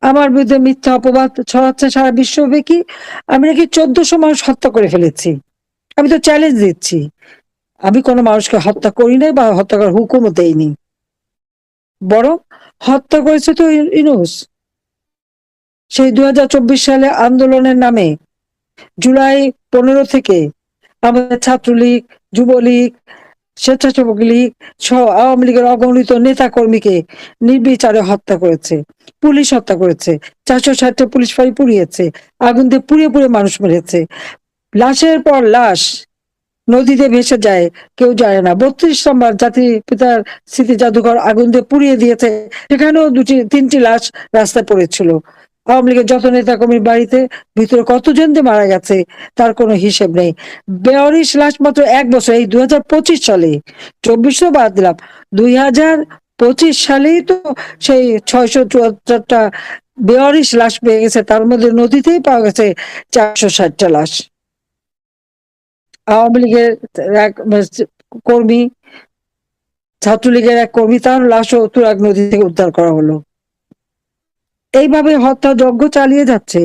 আমার বিরুদ্ধে মিথ্যা অপবাদ ছড়াচ্ছে সারা বিশ্বব্যাপী। আমি নাকি 1400 মানুষ হত্যা করে ফেলেছি। আমি তো চ্যালেঞ্জ দিচ্ছি, আমি কোনো মানুষকে হত্যা করি নাই বা হত্যা করার হুকুমও দেইনি। বরং হত্যা করেছে তো ইউনূস। সেই 2024 সালে আন্দোলনের নামে জুলাই 15 থেকে আমাদের ছাত্রলীগ, যুবলীগ, স্বেচ্ছাসেবক লীগ সহ আওয়ামী লীগের অগণিত নেতা কর্মীকে নির্বিচারে হত্যা করেছে, পুলিশ হত্যা করেছে, 460টা পুলিশ ফাঁড়ি পুড়িয়েছে, আগুন দিয়ে পুড়িয়ে পুড়িয়ে মানুষ মেরেছে। লাশের পর লাশ নদীতে ভেসে যায়, কেউ জানে না। 32 নম্বর জাতির পিতার স্মৃতি জাদুঘর আগুন দিয়ে পুড়িয়ে দিয়েছে, সেখানেও 3টি লাশ রাস্তায় পড়েছিল। আওয়ামী লীগের যত নেতা কর্মীর বাড়িতে ভিতরে কতজন যে মারা গেছে তার কোনো হিসেব নেই। 42 লাশ মাত্র 1 বছর, এই 2025 সালে, 24 বাদ দিলাম, 2025 সালেই তো সেই 674টা 42 লাশ পেয়ে গেছে, তার মধ্যে নদীতেই পাওয়া গেছে 460টা লাশ। আওয়ামী লীগের এক কর্মী, ছাত্রলীগের এক কর্মী, তার লাশও তুরাগ নদী থেকে উদ্ধার করা হলো। এইভাবে হত্যাযজ্ঞ চালিয়ে যাচ্ছে।